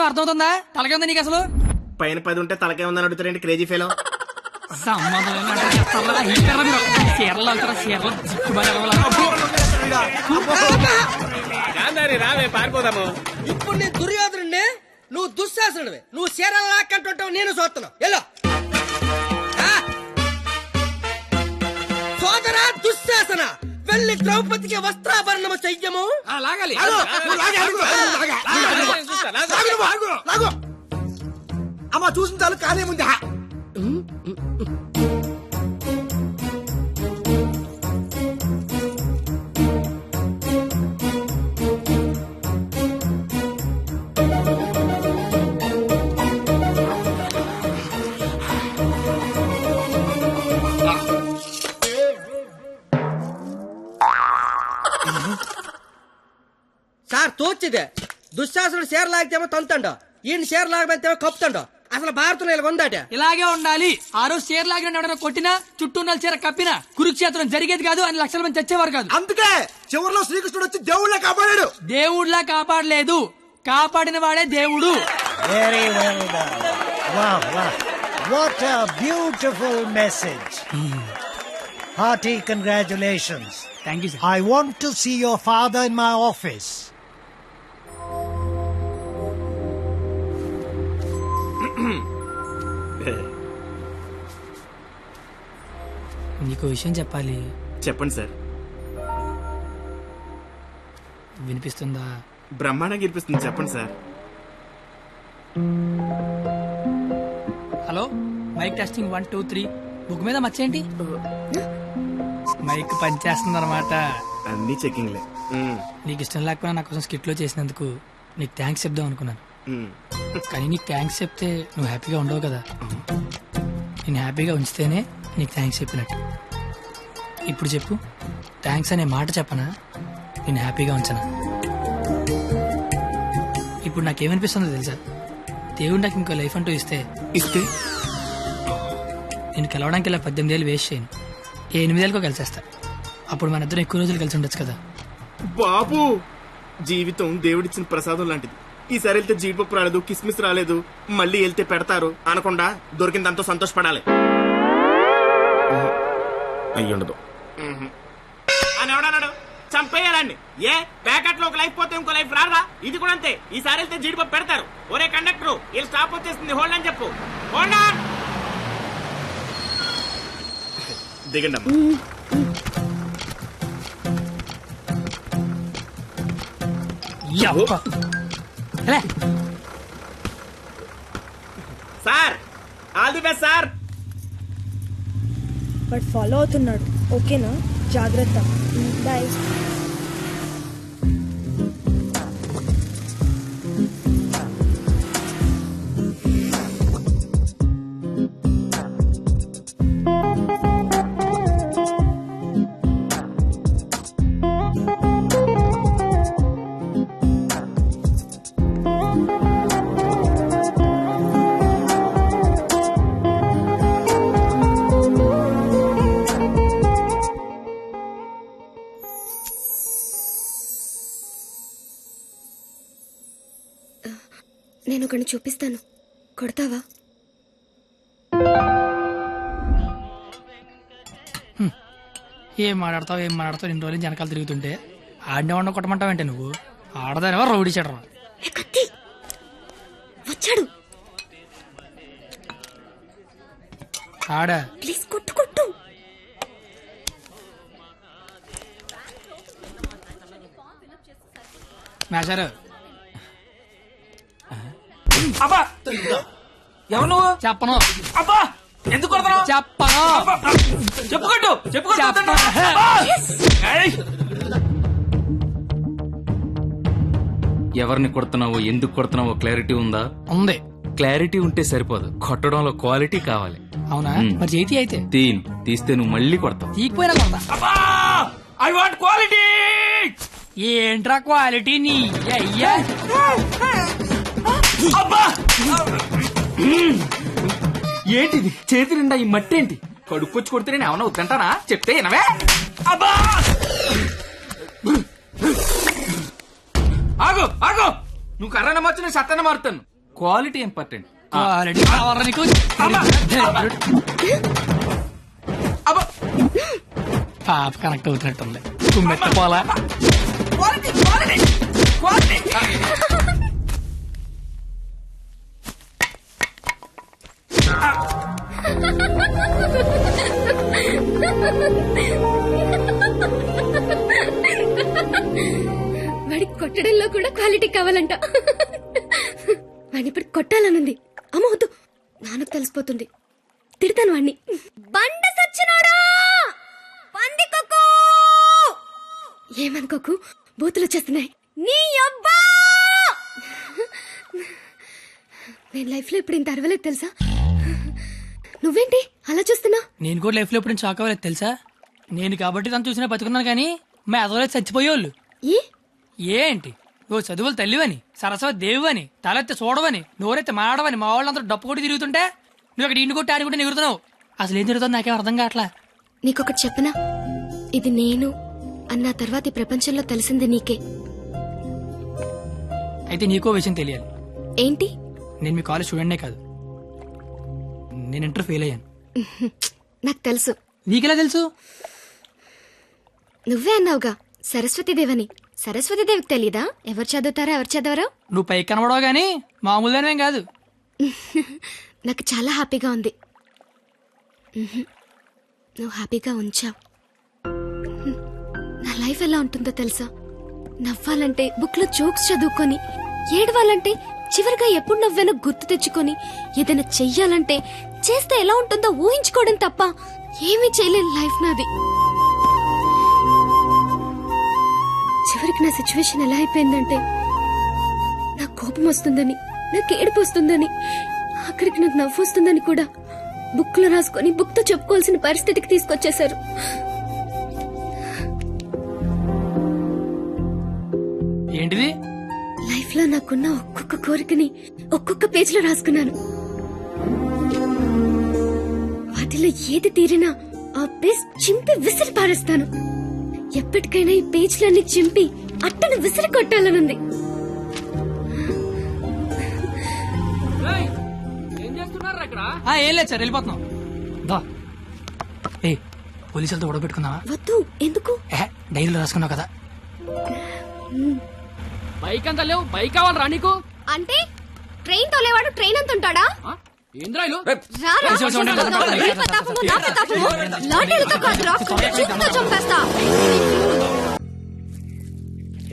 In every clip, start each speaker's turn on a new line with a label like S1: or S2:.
S1: మాట్లాడుతున్నావు అర్థమవుతుందా? తలకే ఉందా నీకు అసలు?
S2: పైన 10 ఉంటే తలకే ఉందని అడుగుతారండి క్రేజీ ఫెలో.
S3: రావే పారిపోదాము.
S4: ఇప్పుడు నీ దుర్యోధనుడే, నువ్వు దుశ్శాసనుడివే. నువ్వు చీరలు లాక్కంటుంటావు, నేను చూస్తున్నావు. ఎలా సోదరా దుశ్శాసన, వెళ్ళి ద్రౌపదికి వస్త్రాభరణము చెయ్యము.
S3: లాగాలి.
S4: అమ్మ చూసిన చాలు కానే ముందు. సార్ తోచిదే, దుశ్శాసనుడు షేర్ లాగితేమో తంతండో, ఈయన షేర్ లాగబెత్తేమో కప్పుతండో. అసలు భారతంలో ఇలా ఉందాట.
S1: ఇలాగే ఉండాలి. ఆ రోజు చీర లాగిన ఎవడన్నా కొట్టినా, చుట్టూ ఉన్న చీర కప్పినా కురుక్షేత్రం జరిగేది కాదు, అని లక్షల మంది చచ్చేవారు కాదు.
S4: అందుకే చివరిలో శ్రీకృష్ణుడు వచ్చి దేవుళ్ళ కాపాడాడు.
S1: దేవుళ్ళ కాపాడలేదు, కాపాడిన వాడే దేవుడు.
S5: Very well done. Wow, wow. What a beautiful message. Hearty congratulations.
S1: Thank you sir.
S5: I want to see your father in my office.
S1: నీకు విషయం చెప్పాలి.
S2: చెప్పండి సార్.
S1: వినిపిస్తుందా?
S2: బ్రహ్మాండంగా వినిపిస్తుంది, చెప్పండి sir.
S1: Hello, mic testing 1 2 3. Book మీద మర్చేంటి? మైక్ పనిచేస్తుంది అనమాట.
S2: అన్ని చెకింగ్లే.
S1: నీకు ఇష్టం లేకపోయినా నా కోసం స్కిట్ లో చేసినందుకు నీకు థ్యాంక్స్ చెప్దాం అనుకున్నాను. కానీ నీకు థ్యాంక్స్ చెప్తే నువ్వు హ్యాపీగా ఉండవు కదా. నేను హ్యాపీగా ఉంచితేనే నీకు థ్యాంక్స్ చెప్పినట్టు. ఇప్పుడు చెప్పు, థ్యాంక్స్ అనే మాట చెప్పనా, నేను హ్యాపీగా ఉంచనా? ఇప్పుడు నాకేమనిపిస్తుందో తెలుసా? దేవుడు నాకు ఇంకో లైఫ్ అంటూ ఇస్తే నేను కలవడానికి ఇలా 18 ఏళ్ళు వేస్ట్ చేయను, 8 ఏళ్ళకో కలిసేస్తా. అప్పుడు మన ఇద్దరం ఎక్కువ రోజులు కలిసి ఉండొచ్చు కదా.
S2: బాబు, జీవితం దేవుడిచ్చిన ప్రసాదం లాంటిది. ఈసారి వెళ్తే జీడిపప్పు రాలేదు, కిస్మిస్ రాలేదు, మళ్ళీ వెళ్తే పెడతారు అనకుండా దొరికిందంతో సంతోషపడాలి. అయ్యుండదు అని ఎవడన్నాడు? చంపేయాలండి. ఏ ప్యాకెట్ లో ఒక లైఫ్ పోతే ఇంకో లైఫ్ రారా? ఇది కూడా అంతే. ఈసారి వెళ్తే జీడిపప్పు పెడతారు. ఒరే కండక్టర్, వీళ్ళు స్టాప్ వచ్చేస్తుంది, హోల్డ్ అని చెప్పు. Hold on. దిగండి అమ్మా. Sir, all the best sir.
S6: But follow అవుతున్నాడు. ఓకేనా? జాగ్రత్త. బాయ్.
S7: నేను ఒకరిని చూపిస్తాను, కొడతావా?
S1: ఏం మాట్లాడతావు 2 రోజులు వెనకాల తిరుగుతుంటే ఆడినే వండ కొట్టమంటావంటే నువ్వు? ఆడదానివా రౌడీ చెడరా?
S7: వచ్చాడు.
S1: ఆడా
S7: ప్లీజ్ కొట్టు కొట్టు.
S1: మేషారు.
S3: అబ్బా, ఎవరు నువ్వు?
S1: చెప్పను.
S3: అబ్బా, ఎందుకు కొడతావు?
S1: చెప్పను.
S3: చెప్పుకోట్టు చెప్పుకోట్టు.
S8: ఎవరిని కొడుతున్నావో, ఎందుకు కొడుతున్నావో క్లారిటీ ఉందా?
S1: ఉంది.
S8: క్లారిటీ ఉంటే సరిపోదు, కొట్టడంలో క్వాలిటీ కావాలి.
S1: అవునా? మరి చేతి అయితే
S8: తీస్తే నువ్వు మళ్ళీ కొడతావు.
S1: తీకపోయినా కొడతా.
S3: I want quality.
S1: ఏంట్రా క్వాలిటీ నీ అయ్యా?
S3: అబ్బా, ఏంటిది చేతి నిండా ఈ మట్టి ఏంటి? కడుక్కొచ్చి కొడితే నేను ఏమన్నా వద్దంటానా? చెప్తే వినవే. అబ్బా, ఆగు ఆగు, నువ్వు కర్రన మార్చు, నేను సత్తన మారుతాను. Quality important.
S1: క్వాలిటీ కావాలా నీకు? పాప కనెక్ట్ అవుతున్నట్టుంది. కుమ్మెత్త పోలా.
S7: వాడికి కొట్టడంలో కూడా క్వాలిటీ కావాలంట. వాడిని ఇప్పుడు కొట్టాలనుంది. అమ్మ వద్దు, నాన్నకు తెలిసిపోతుంది. తిడతాను వాడిని. బండ సచ్చినోడా, పందికొక్కు. ఏమనుకోకు, బూతులు వచ్చేస్తున్నాయి. నీ అబ్బా, నేను లైఫ్ లో ఇప్పుడు ఇంత అరవలేదు తెలుసా. నువ్వేంటి అలా చూస్తున్నా?
S1: నేను కూడా లైఫ్ లో ఎప్పుడు షాక్ అవ్వలేదు తెలుసా. నేను కాబట్టి తను చూసినా బతుకున్నాను, కానీ మా ఎదవలేదు చచ్చిపోయేవాళ్ళు. ఏంటి నువ్వు చదువులు తల్లివని, సరస్వతి దేవివని, తలెత్తి చూడవని, నోరెత్తి మాడవని మా వాళ్ళందరూ డప్పు కొట్టి తిరుగుతుంటే నువ్వు అక్కడ ఇంటి కొట్టి ఆడి ఎగురుతున్నావు. అసలు ఏం తిరుగుతుంది నాకేం అర్థం కావట్లా.
S7: నీకొకటి చెప్పనా, ఇది నేను అన్న తర్వాత ఈ ప్రపంచంలో తెలిసింది నీకే.
S1: అయితే నీకో విషయం తెలియాలి.
S7: ఏంటి?
S1: నేను మీ కాలేజ్ స్టూడెంట్నే కాదు, నేను ఇంటర్ ఫెయిల్ అయ్యాను.
S7: నాకు తెలుసు.
S1: నీకెలా తెలుసు?
S7: నువ్వే అన్నావుగా సరస్వతీదేవని. సరస్వతీదేవికి తెలీదా ఎవరు చదువుతారో ఎవరు చదవరో?
S1: నువ్వు పైకి కనబడవు గానీ మామూలుగానేం కాదు.
S7: నాకు చాలా హ్యాపీగా ఉంది. నువ్వు హ్యాపీగా ఉంచావు. నా లైఫ్ ఎలా ఉంటుందో తెలుసా? నవ్వాలంటే బుక్ లో జోక్స్ చదువుకొని, ఏడవాలంటే చివరిగా ఎప్పుడు నవ్వానో గుర్తు తెచ్చుకొని, ఏదైనా చెయ్యాలంటే చేస్తే ఎలా ఉంటుందో ఊహించుకోవడం తప్ప ఏమీ చేయలేని లైఫ్ నాది. చివరికి నా సిచ్యువేషన్ ఎలా అయిపోయిందంటే, నాకు కోపం వస్తుందని, నాకు ఏడుపు వస్తుందని, ఆఖరికి నాకు నవ్వు వస్తుందని కూడా బుక్ లో రాసుకొని బుక్ తో చెప్పుకోవాల్సిన పరిస్థితికి తీసుకొచ్చేశారు.
S1: ఏంటిది?
S7: లైఫ్ లో నాకున్న ఒక్కొక్క కోరికని ఒక్కొక్క పేజ్ లో రాసుకున్నాను. వాటిలో ఏది తీరినా ఆ పేజ్ చింపి విసిరి పారేస్తాను. ఎప్పటికైనా ఈ పేజ్లన్నీ చింపి అట్టను విసిరి కొట్టాలనుంది.
S1: ఏం లేదు సార్, వెళ్ళిపోతున్నాం. దా ఏ పోలీసులతో గొడవ పెట్టుకున్నావా?
S7: వద్దు. ఎందుకు?
S1: డైరీలో రాసుకున్నావు కదా.
S3: బైక్ అంతా లేవు, బైక్ కావాలరా నీకు?
S7: అంటే ట్రైన్ తోలేవాడు ట్రైన్ అంత ఉంటాడా?
S3: ఏంద్రాయిలు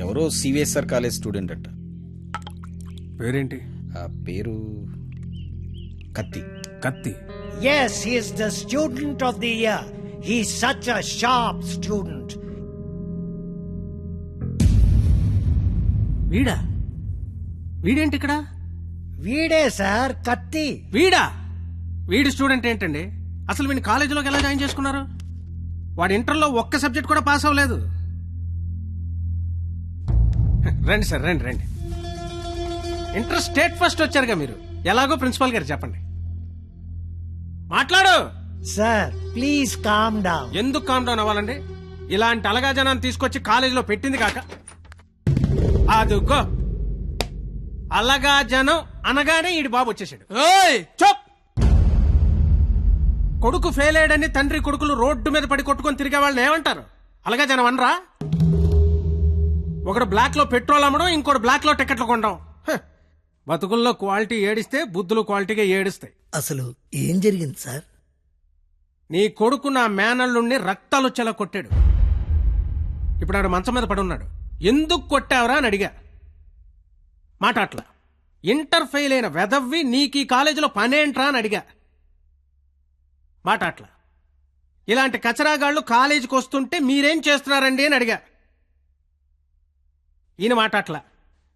S9: ఎవరో సివిఎస్ఆర్ కాలేజ్ స్టూడెంట్ అట్ట.
S10: పేరేంటి?
S9: ఆ పేరు కత్తి.
S10: కత్తి.
S5: Yes, he is the student of the year. He's such a sharp student.
S10: వీడా? వీడేంటి ఇక్కడ?
S5: వీడే సార్ కత్తి.
S10: వీడా? వీడి స్టూడెంట్ ఏంటండి? అసలు వీడిని కాలేజీలోకి ఎలా జాయిన్ చేసుకున్నారు? వాడు ఇంటర్లో ఒక్క సబ్జెక్ట్ కూడా పాస్ అవ్వలేదు. రండి సార్, రండి రండి. ఇంటర్ స్టేట్ ఫస్ట్ వచ్చారుగా మీరు. ఎలాగో ప్రిన్సిపాల్ గారు చెప్పండి. మాట్లాడు
S5: సార్. Please calm down.
S10: ఎందుకు కామ్ డౌన్ అవ్వాలండి? ఇలాంటి అలగా జనాన్ని తీసుకొచ్చి కాలేజీలో పెట్టింది కాక అదుగో అలగా జనం అనగానే ఈడి బాబు వచ్చేసాడు. చోప్! కొడుకు ఫెయిల్ అయ్యాడని తండ్రి కొడుకులు రోడ్డు మీద పడి కొట్టుకొని తిరిగే వాళ్ళని ఏమంటారు? అలగా జనం అనరా? ఒకడు బ్లాక్ లో పెట్రోల్ అమ్మడం, ఇంకోటి బ్లాక్ లో టికెట్లు కొనడం. బతుకుల్లో క్వాలిటీ ఏడిస్తే బుద్ధులు క్వాలిటీగా ఏడుస్తాయి.
S4: అసలు ఏం జరిగింది సార్?
S10: నీ కొడుకు నా మేనల్లుండి రక్తాలు వచ్చేలా కొట్టాడు. ఇప్పుడు ఆడు మంచం మీద పడి ఉన్నాడు. ఎందుకు కొట్టావరా అని అడిగా. మాట అట్లా. ఇంటర్ ఫెయిల్ అయిన వెదవ్వి నీకు ఈ కాలేజీలో పనేంట్రా అని అడిగా. మాట అట్లా. ఇలాంటి కచరాగాళ్ళు కాలేజీకి వస్తుంటే మీరేం చేస్తున్నారండి అని అడిగా. ఈయన మాట అట్లా.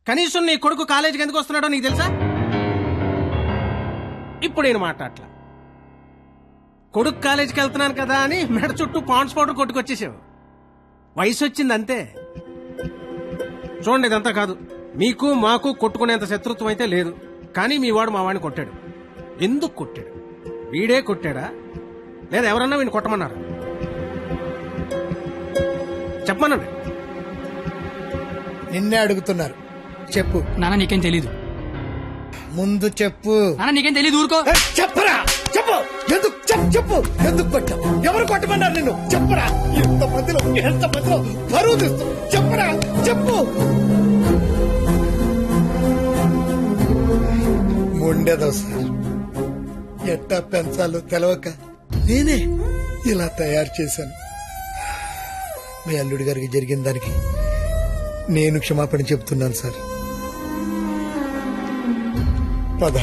S10: కనీసం నీ కొడుకు కాలేజీకి ఎందుకు వస్తున్నాడో నీకు తెలుసా? ఇప్పుడు ఈయన మాట అట్లా. కొడుకు కాలేజీకి వెళ్తున్నాను కదా అని మెడ చుట్టూ పాండ్స్ పౌడర్ కొట్టుకొచ్చేసావు. వయసు వచ్చింది అంతే. చూడండి, ఇదంతా కాదు. మీకు మాకు కొట్టుకునేంత శత్రుత్వం అయితే లేదు. కానీ మీ వాడు మా వాడిని కొట్టాడు. ఎందుకు కొట్టాడు? వీడే కొట్టాడా లేదా ఎవరన్నా వీడిని కొట్టమన్నారు? చెప్పమనండి.
S4: నిన్నే అడుగుతున్నారు, చెప్పు.
S1: నాన్న నీకేం తెలీదు.
S5: ముందు చెప్పు.
S1: నాన్న నీకేం తెలియదు ఊరుకో.
S5: చెప్పరా చెప్పు. ఎందుకు చెప్పు ఎందుకు కొట్టావు? ఎవరు కొట్టమన్నారు నిన్ను? చెప్పరా. ఎంత మధ్యలో బరువు తీస్తూ చెప్పరా చెప్పు. ఉండేదో సార్, ఎట్టా పెంచాలో తెలవక నేనే ఇలా తయారు చేశాను. మీ అల్లుడి గారికి జరిగిన దానికి నేను క్షమాపణ చెప్తున్నాను సార్. పద.